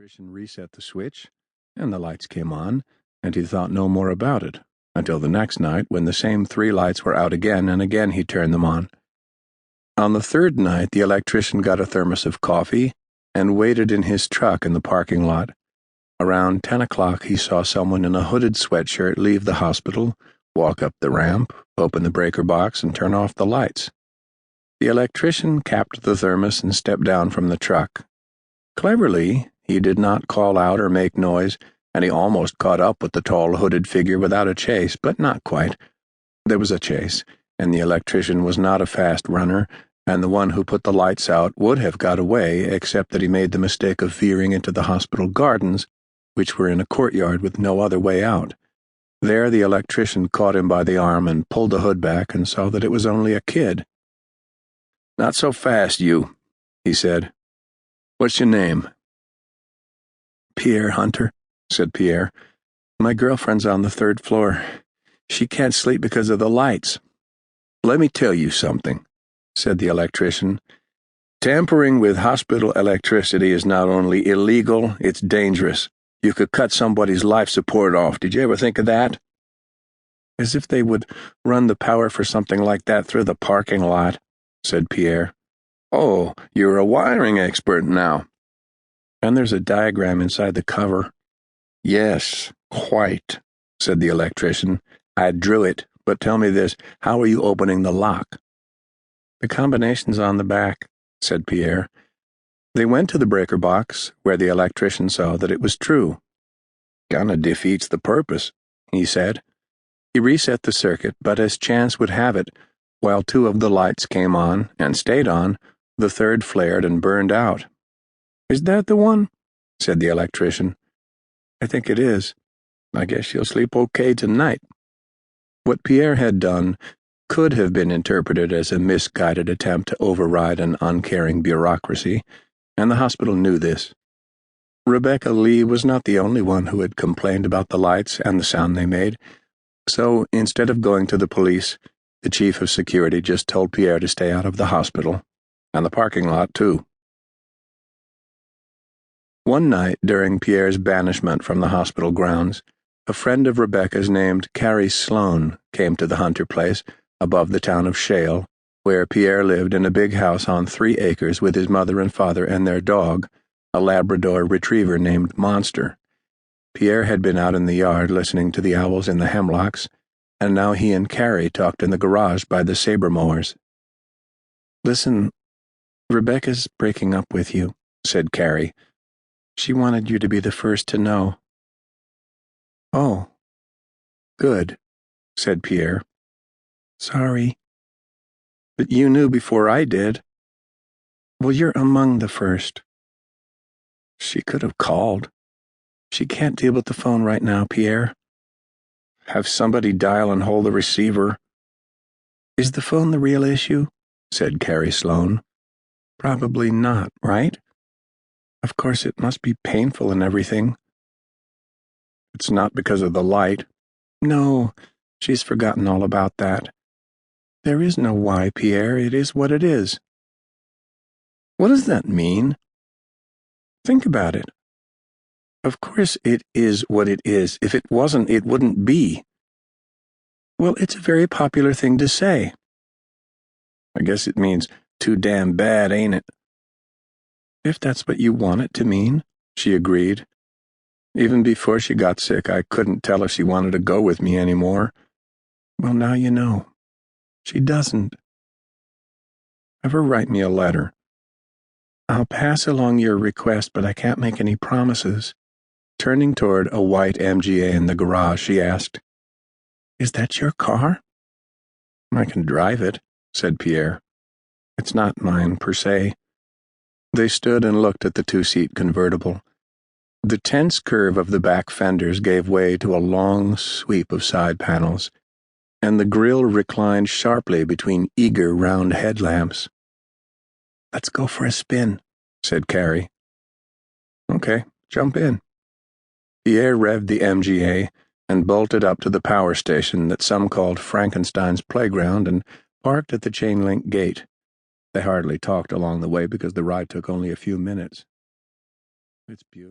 electrician reset the switch, and the lights came on, and he thought no more about it, until the next night when the same three lights were out again, and again he turned them on. On the third night, the electrician got a thermos of coffee and waited in his truck in the parking lot. Around 10 o'clock, he saw someone in a hooded sweatshirt leave the hospital, walk up the ramp, open the breaker box, and turn off the lights. The electrician capped the thermos and stepped down from the truck. Cleverly, he did not call out or make noise, and he almost caught up with the tall hooded figure without a chase, but not quite. There was a chase, and the electrician was not a fast runner, and the one who put the lights out would have got away, except that he made the mistake of veering into the hospital gardens, which were in a courtyard with no other way out. There the electrician caught him by the arm and pulled the hood back and saw that it was only a kid. "Not so fast, you," he said. "What's your name?" "Pierre Hunter," said Pierre. "My girlfriend's on the third floor. She can't sleep because of the lights." "Let me tell you something," said the electrician. "Tampering with hospital electricity is not only illegal, it's dangerous. You could cut somebody's life support off. Did you ever think of that?" "As if they would run the power for something like that through the parking lot," said Pierre. "Oh, you're a wiring expert now." "And there's a diagram inside the cover." "Yes, quite," said the electrician. "I drew it, but tell me this, how are you opening the lock?" "The combination's on the back," said Pierre. They went to the breaker box, where the electrician saw that it was true. "Kinda defeats the purpose," he said. He reset the circuit, but as chance would have it, while two of the lights came on and stayed on, the third flared and burned out. "Is that the one?" said the electrician. "I think it is. I guess you'll sleep okay tonight." What Pierre had done could have been interpreted as a misguided attempt to override an uncaring bureaucracy, and the hospital knew this. Rebecca Lee was not the only one who had complained about the lights and the sound they made, so instead of going to the police, the chief of security just told Pierre to stay out of the hospital, and the parking lot, too. One night during Pierre's banishment from the hospital grounds, a friend of Rebecca's named Carrie Sloane came to the Hunter place above the town of Shale, where Pierre lived in a big house on 3 acres with his mother and father and their dog, a Labrador retriever named Monster. Pierre had been out in the yard listening to the owls in the hemlocks, and now he and Carrie talked in the garage by the saber mowers. "Listen, Rebecca's breaking up with you," said Carrie. "She wanted you to be the first to know." "Oh, good," said Pierre. "Sorry." "But you knew before I did." "Well, you're among the first." "She could have called." "She can't deal with the phone right now, Pierre." "Have somebody dial and hold the receiver." "Is the phone the real issue?" said Carrie Sloane. "Probably not, right? Of course it must be painful and everything." "It's not because of the light." "No, she's forgotten all about that. There is no why, Pierre. It is what it is." "What does that mean?" "Think about it. Of course it is what it is. If it wasn't, it wouldn't be." "Well, it's a very popular thing to say." "I guess it means too damn bad, ain't it?" "If that's what you want it to mean," she agreed. "Even before she got sick, I couldn't tell if she wanted to go with me anymore." "Well, now you know. She doesn't." "Have her write me a letter." "I'll pass along your request, but I can't make any promises." Turning toward a white MGA in the garage, she asked, "Is that your car?" "I can drive it," said Pierre. "It's not mine, per se." They stood and looked at the 2-seat convertible. The tense curve of the back fenders gave way to a long sweep of side panels, and the grille reclined sharply between eager round headlamps. "Let's go for a spin," said Carrie. "Okay, jump in." Pierre revved the MGA and bolted up to the power station that some called Frankenstein's playground and parked at the chain-link gate. They hardly talked along the way because the ride took only a few minutes. "It's beautiful."